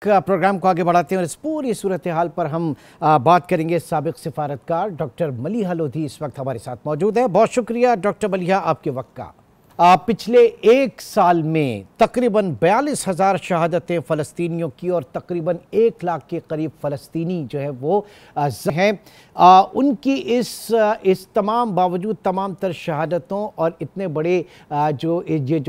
Programme को आगे बढ़ाते हैं और इस पूरी सूरत हाल पर हम बात करेंगे। साबिक सिफारतकार डॉक्टर मलिहा लोधी इस वक्त हमारे साथ मौजूद है। बहुत शुक्रिया डॉक्टर मलिहा आपके वक्त का। पिछले एक साल में तकरीबन 42,000 शहादतें फ़लस्तीनियों की और तकरीबन 1 लाख के करीब फ़लस्तीनी जो है वो हैं। उनकी इस तमाम बावजूद तमाम तर शहादतों और इतने बड़े ये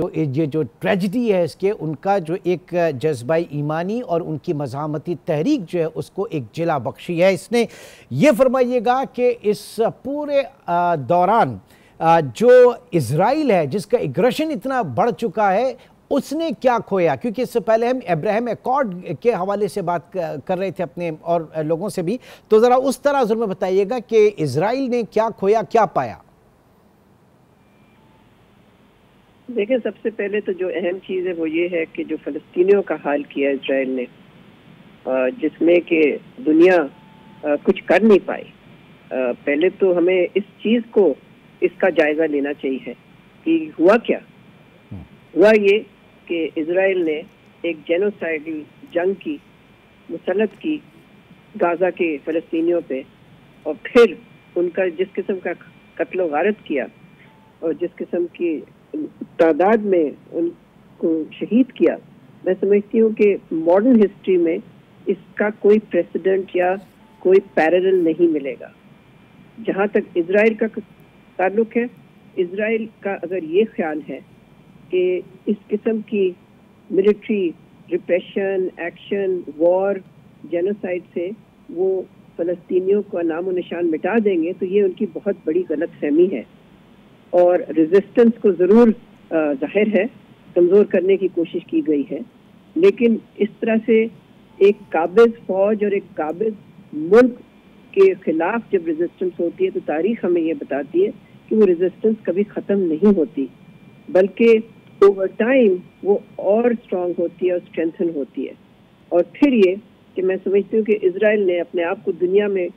जो ट्रेजिडी है इसके, उनका जो एक जज्बाई ईमानी और उनकी मज़ाहमती तहरीक जो है उसको एक जिला बख्शी है। इसने ये फरमाइएगा कि इस पूरे दौरान जो इज़राइल है जिसका एग्रेशन इतना बढ़ चुका है, उसने क्या खोया? क्योंकि इससे पहले हम अब्राहम अकॉर्ड के हवाले से बात कर रहे थे अपने और लोगों से भी, तो ज़रा उस तरह में बताइएगा कि इज़राइल ने क्या खोया, क्या पाया? देखिए, सबसे पहले तो जो अहम चीज़ है वो ये है कि जो फ़लस्तीनियों का हाल किया इज़राइल ने, जिसमें कि दुनिया कुछ कर नहीं पाई। पहले तो हमें इस चीज़ को, इसका जायजा लेना चाहिए कि हुआ क्या। हुआ ये कि इज़राइल ने एक जेनोसाइडल जंग की, मुसल्लत की गाज़ा के फ़लस्तीनियों पे, और फिर उनका जिस किस्म का कत्ल गारत किया और जिस किस्म की तादाद में उनको शहीद किया, मैं समझती हूँ कि मॉडर्न हिस्ट्री में इसका कोई प्रेसिडेंट या कोई पैरेलल नहीं मिलेगा। जहाँ तक इज़राइल का ताल्लुक है, इज़राइल का अगर ये ख्याल है कि इस किस्म की military repression, action, war, genocide से वो फ़लस्तीनियों का नामो निशान मिटा देंगे, तो ये उनकी बहुत बड़ी गलतफहमी है। और रेजिस्टेंस को ज़रूर जाहिर है कमज़ोर करने की कोशिश की गई है, लेकिन इस तरह से एक काबिज़ फ़ौज और एक काबिज़ मुल्क के ख़िलाफ़ जब रेजिस्टेंस होती है तो तारीख़ हमें ये बताती है कि वो रेजिस्टेंस कभी ख़त्म नहीं होती, बल्कि ओवर टाइम वो और स्ट्रांग होती है और स्ट्रेंथन होती है। और फिर ये कि मैं समझती हूँ कि इज़राइल ने अपने आप को दुनिया में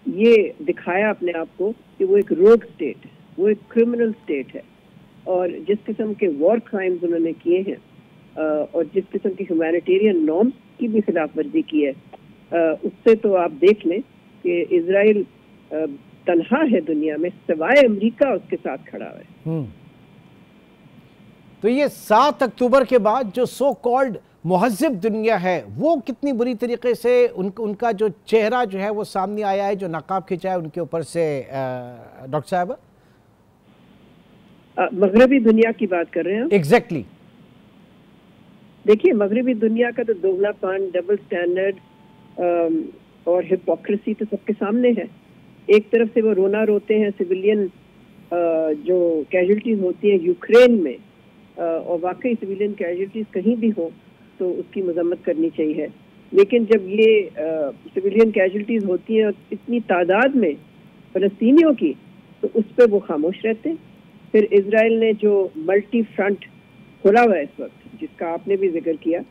ये दिखाया अपने आप को कि वो एक रोग स्टेट है, वो एक क्रिमिनल स्टेट है, और जिस किस्म के वॉर क्राइम्स उन्होंने किए हैं और जिस किस्म की ह्यूमैनिटेरियन नॉर्म्स की भी खिलाफ वर्जी की है, उससे तो आप देख लें कि इज़राइल तन्हा है दुनिया में, सिवाय अमेरिका उसके साथ खड़ा है। तो ये 7 अक्टूबर के बाद जो सो कॉल्ड मुहज़्ज़िब दुनिया है, वो कितनी बुरी तरीके से उनका जो चेहरा जो है वो सामने आया है, जो नकाब खिंचा है उनके ऊपर से। डॉक्टर साहब, मगरबी दुनिया की बात कर रहे हैं? एग्जैक्टली। देखिए, मगरबी दुनिया का तो दोगलापन, डबल स्टैंडर्ड और हिपोक्रेसी तो सबके सामने है। एक तरफ से वो रोना रोते हैं सिविलियन जो कैजुअल्टीज होती हैं यूक्रेन में, और वाकई सिविलियन कैजुअल्टीज कहीं भी हो तो उसकी मजम्मत करनी चाहिए, लेकिन जब ये सिविलियन कैजुअल्टीज होती हैं इतनी तादाद में फ़लस्तीनियों की, तो उस पर वो खामोश रहते हैं। फिर इज़राइल ने जो मल्टी फ्रंट खोला हुआ है इस वक्त, जिसका आपने भी जिक्र किया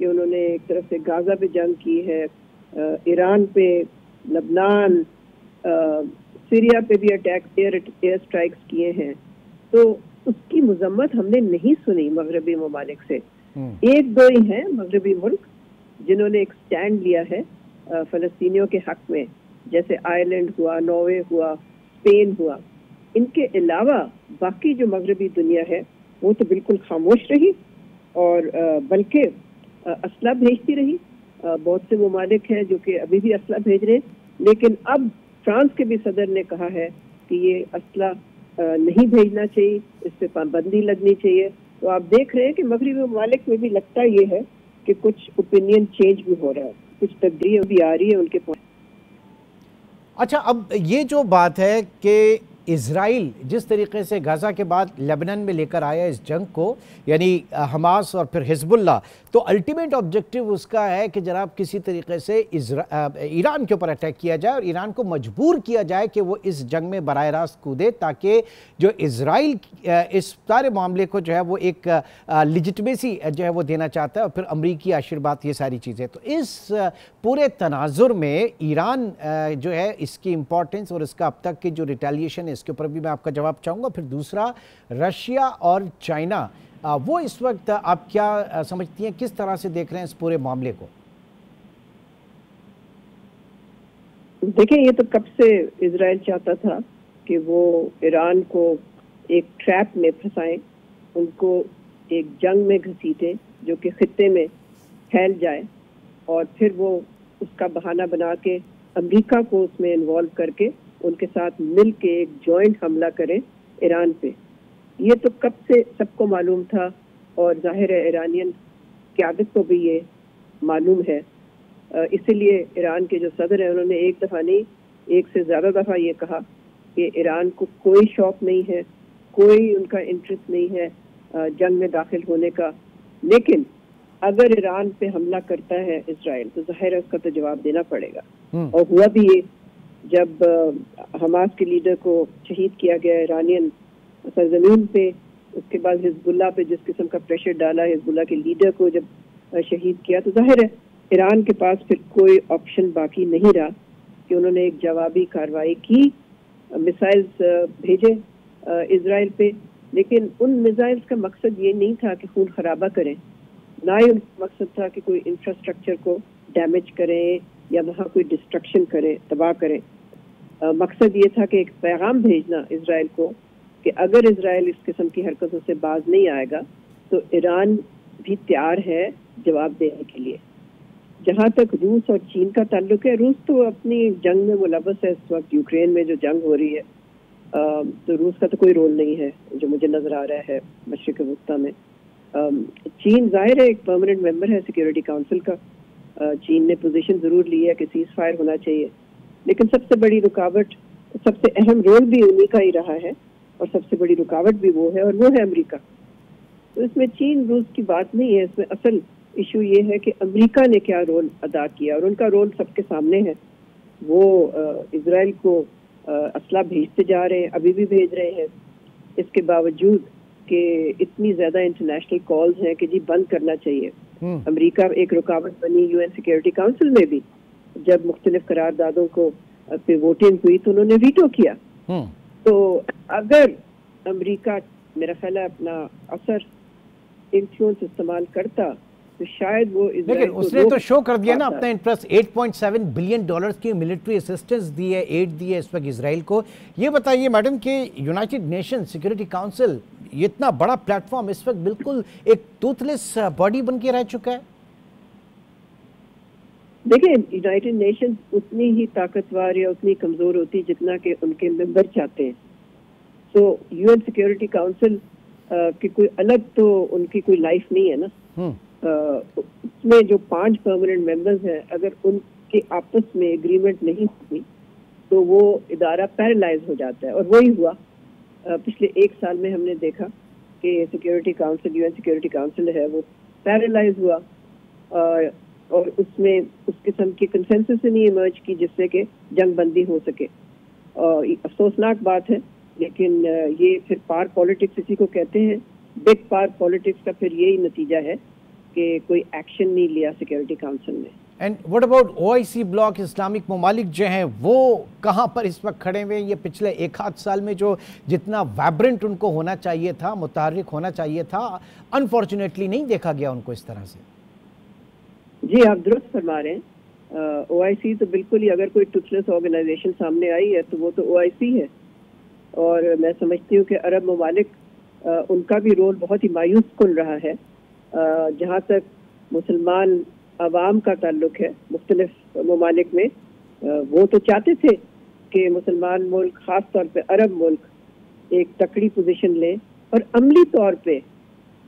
कि उन्होंने एक तरफ से गाज़ा पे जंग की है, ईरान पे, लबनान, सीरिया पे भी एयर स्ट्राइक्स किए हैं, तो उसकी मजम्मत हमने नहीं सुनी मगरबी ममालिक से। एक दो ही हैं मगरबी मुल्क जिन्होंने एक स्टैंड लिया है फ़लस्तीनियों के हक में, जैसे आयरलैंड हुआ, नॉर्वे हुआ, स्पेन हुआ। इनके अलावा बाकी जो मगरबी दुनिया है वो तो बिल्कुल खामोश रही, और बल्कि असला भेजती रही। बहुत से ममालिक हैं जो कि अभी भी असला भेज रहे हैं, लेकिन अब फ्रांस के भी सदर ने कहा है कि ये असला नहीं भेजना चाहिए, इस पर पाबंदी लगनी चाहिए। तो आप देख रहे हैं कि मगरबी ममालिक में भी लगता ये है कि कुछ ओपिनियन चेंज भी हो रहा है, कुछ तब्दीली भी आ रही है उनके पॉइंट। अच्छा, अब ये जो बात है कि इज़राइल जिस तरीके से गाज़ा के बाद लेबनान में लेकर आया इस जंग को, यानी हमास और फिर हिजबुल्लाह, तो अल्टीमेट ऑब्जेक्टिव उसका है कि जनाब किसी तरीके से ईरान के ऊपर अटैक किया जाए और ईरान को मजबूर किया जाए कि वो इस जंग में बराह रास्त कूदे, ताकि जो इज़राइल इस सारे मामले को जो है वो एक लिजिटमेसी जो है वो देना चाहता है, और फिर अमरीकी आशीर्वाद, ये सारी चीज़ें। तो इस पूरे तनाजुर में ईरान जो है, इसकी इंपॉर्टेंस और इसका अब तक की जो रिटेलिएशन है, इसके ऊपर भी मैं आपका जवाब चाहूँगा। फिर दूसरा, रशिया और चाइना, वो इस वक्त आप क्या समझती हैं, किस तरह से देख रहे हैं इस पूरे मामले को? देखिए, ये तो कब से इजराइल चाहता था कि वो ईरान को एक ट्रैप में फंसाएं, उनको एक जंग में घसीटे जो कि खित्ते में फैल जाए, और फिर वो उसका बहाना बना के अमेरिका को उसमें इन्वॉल्व करके उनके साथ मिल के एक जॉइंट हमला करें ईरान पे। ये तो कब से सबको मालूम था, और जाहिर है ईरानियन क़यादत को भी ये मालूम है। इसीलिए ईरान के जो सदर हैं उन्होंने एक दफ़ा नहीं, एक से ज़्यादा दफ़ा ये कहा कि ईरान को कोई शौक नहीं है, कोई उनका इंटरेस्ट नहीं है जंग में दाखिल होने का, लेकिन अगर ईरान पे हमला करता है इजराइल तो जाहिर है उसका तो जवाब देना पड़ेगा। और हुआ भी ये, जब हमास के लीडर को शहीद किया गया ईरानियन सरजमीन पे, उसके बाद हिजबुल्लाह पे जिस किस्म का प्रेशर डाला, हिजबुल्लाह के लीडर को जब शहीद किया, तो जाहिर है ईरान के पास फिर कोई ऑप्शन बाकी नहीं रहा कि उन्होंने एक जवाबी कार्रवाई की, मिसाइल्स भेजे इजराइल पे। लेकिन उन मिसाइल्स का मकसद ये नहीं था कि खून खराबा करें, ना ही उनका मकसद था कि कोई इंफ्रास्ट्रक्चर को डैमेज करें या वहाँ कोई डिस्ट्रक्शन करें, तबाह करें। मकसद ये था कि एक पैगाम भेजना इजराइल को कि अगर इजराइल इस किस्म की हरकतों से बाज नहीं आएगा तो ईरान भी तैयार है जवाब देने के लिए। जहाँ तक रूस और चीन का ताल्लुक है, रूस तो अपनी जंग में मुलव्वस है। इस वक्त यूक्रेन में जो जंग हो रही है, तो रूस का तो कोई रोल नहीं है जो मुझे नजर आ रहा है मशरिक वस्ता में। चीन जाहिर है एक परमानेंट मेंबर है सिक्योरिटी काउंसिल का। चीन ने पोजीशन जरूर ली है कि सीज फायर होना चाहिए, लेकिन सबसे बड़ी रुकावट, सबसे अहम रोल भी उन्हीं का ही रहा है, और सबसे बड़ी रुकावट भी वो है, और वो है अमेरिका। तो इसमें चीन रूस की बात नहीं है, इसमें असल इशू ये है कि अमेरिका ने क्या रोल अदा किया, और उनका रोल सबके सामने है। वो इजराइल को असला भेजते जा रहे हैं, अभी भी भेज रहे हैं, इसके बावजूद कि इतनी ज्यादा इंटरनेशनल कॉल्स हैं कि जी बंद करना चाहिए। अमेरिका एक रुकावट बनी यूएन सिक्योरिटी काउंसिल में भी, जब मुख्तलिफ करारदादों को पे वोटिंग हुई तो उन्होंने वीटो किया। तो अगर अमेरिका मेरा ख्याल है अपना असर इन्फ्लुएंस इस्तेमाल करता तो शायद वो, लेकिन उसने तो शो कर दिया ना अपना इंटरेस्ट। 8.7 बिलियन डॉलर्स की मिलिट्री असिस्टेंस दी है, एड दी है इस वक्त इजराइल को। ये बताइए मैडम कि यूनाइटेड नेशन सिक्योरिटी काउंसिल, ये इतना बड़ा प्लेटफॉर्म इस वक्त बिल्कुल एक टूथलेस बॉडी बन के रह चुका है। देखिए, यूनाइटेड नेशन उतनी ही ताकतवर या उतनी कमजोर होती जितना कि उनके मेंबर चाहते हैं। तो यूएन सिक्योरिटी काउंसिल की कोई अलग तो उनकी कोई लाइफ नहीं है ना। उसमें जो 5 परमानेंट मेंबर्स हैं, अगर उनके आपस में एग्रीमेंट नहीं हुई तो वो इदारा पैरालाइज हो जाता है, और वही हुआ। पिछले 1 साल में हमने देखा कि security council, UN security council है, वो पैरालाइज हुआ, और उसमें उस किस्म की कंसेंसस नहीं इमर्ज की जिससे कि जंग बंदी हो सके। अफसोसनाक बात है, लेकिन ये फिर पावर पॉलिटिक्स इसी को कहते हैं। बिग पावर पॉलिटिक्स का फिर यही नतीजा है कि कोई एक्शन नहीं लिया सिक्योरिटी काउंसिल ने। And what about OIC block, Islamic ममालिक जो हैं वो कहाँ पर इस वक्त खड़े हुए हैं? ये पिछले 1 आध साल में जो जितना वाइब्रेंट उनको होना चाहिए था, मुतहर्रिक होना चाहिए था, अनफॉर्चुनेटली नहीं देखा गया उनको इस तरह से। जी, आप दुरुस्त फरमा रहे हैं। ओआईसी तो बिल्कुल ही, अगर कोई टूथलेस ऑर्गेनाइजेशन सामने आई है तो वो तो ओआईसी है। और मैं समझती हूँ कि अरब ममालिक, उनका भी रोल बहुत ही मायूस कुन रहा है। जहाँ तक मुसलमान अवाम का ताल्लुक है मुख्तलिफ ममालिक में, वो तो चाहते थे कि मुसलमान मुल्क, ख़ास तौर पे अरब मुल्क, एक तकड़ी पोजीशन ले और अमली तौर पे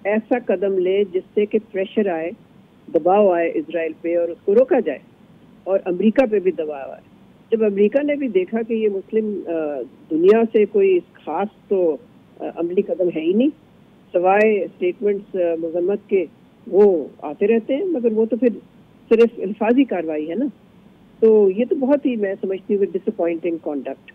ऐसा कदम ले जिससे कि प्रेशर आए, दबाव आए इजराइल पे और उसको रोका जाए, और अमेरिका पे भी दबाव आए। जब अमेरिका ने भी देखा कि ये मुस्लिम दुनिया से कोई खास तो अमली कदम है ही नहीं, सवाए स्टेटमेंट्स मजम्मत के वो आते रहते हैं, मगर वो तो फिर सिर्फ हिफाजी कार्रवाई है ना। तो ये तो बहुत ही, मैं समझती हूँ, डिसअपॉइंटिंग कॉन्डक्ट।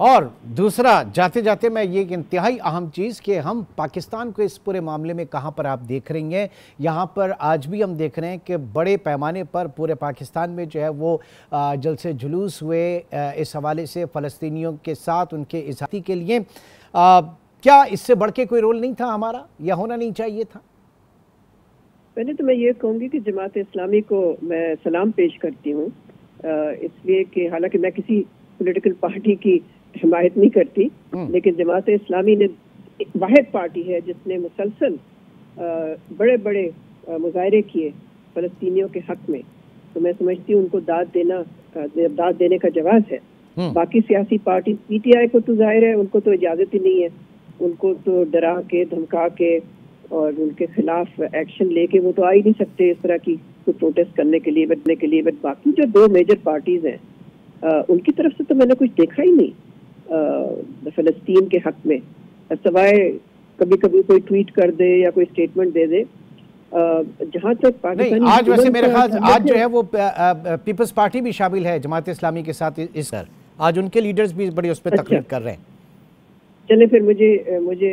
और दूसरा, जाते जाते मैं ये इंतहाई अहम चीज़ कि हम पाकिस्तान को इस पूरे मामले में कहाँ पर आप देख रही हैं? यहाँ पर आज भी हम देख रहे हैं कि बड़े पैमाने पर पूरे पाकिस्तान में जो है वो जलसे जुलूस हुए इस हवाले से फ़लस्तीनियों के साथ उनके इज़ाती के लिए। क्या इससे बढ़ के कोई रोल नहीं था हमारा, या होना नहीं चाहिए था? पहले तो मैं ये कहूँगी कि जमात इस्लामी को मैं सलाम पेश करती हूँ इसलिए कि हालांकि मैं किसी पॉलिटिकल पार्टी की हिमायत नहीं करती, लेकिन जमात इस्लामी ने वाहिद पार्टी है जिसने मुसलसल बड़े बड़े मुजाहरे किए फ़लस्तीनियों के हक में, तो मैं समझती हूँ उनको दाद देने का जवाब है। बाकी सियासी पार्टी पीटीआई को तो जाहिर है उनको तो इजाज़त ही नहीं है, उनको तो डरा के धमका के और उनके खिलाफ एक्शन लेके वो तो आ ही नहीं सकते इस तरह की कोई प्रोटेस्ट करने के लिए बट बाकी जो दो मेजर पार्टीज हैं उनकी तरफ से तो मैंने कुछ देखा ही नहीं फ़लस्तीन के हक में, सवाए कभी कभी कोई ट्वीट कर दे या कोई स्टेटमेंट दे दे। जहां तक पाकिस्तानी आज वैसे मेरे ख्याल आज जो है वो पीपल्स पार्टी भी शामिल है जमात इस्लामी के साथ इस आज उनके लीडर्स भी बड़ी उस पर तकरीर कर रहे हैं। चले फिर मुझे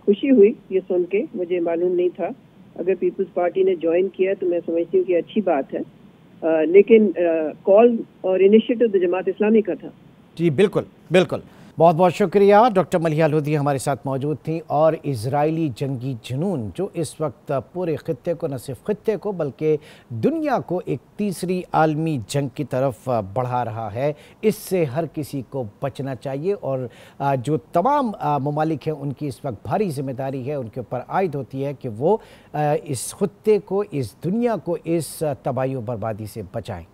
खुशी हुई ये सुन के, मुझे मालूम नहीं था। अगर पीपल्स पार्टी ने ज्वाइन किया तो मैं समझती हूँ कि अच्छी बात है, लेकिन कॉल और इनिशिएटिव तो जमात इस्लामी का था। जी बिल्कुल बिल्कुल, बहुत बहुत शुक्रिया। डॉक्टर मलिहा लोधी हमारे साथ मौजूद थी और इजरायली जंगी जुनून जो इस वक्त पूरे खित्ते को, न सिर्फ खित्ते को बल्कि दुनिया को एक तीसरी आलमी जंग की तरफ बढ़ा रहा है, इससे हर किसी को बचना चाहिए और जो तमाम ममालिक हैं उनकी इस वक्त भारी जिम्मेदारी है, उनके ऊपर आयद होती है कि वो इस खित्ते को, इस दुनिया को इस तबाही और बर्बादी से बचाएं।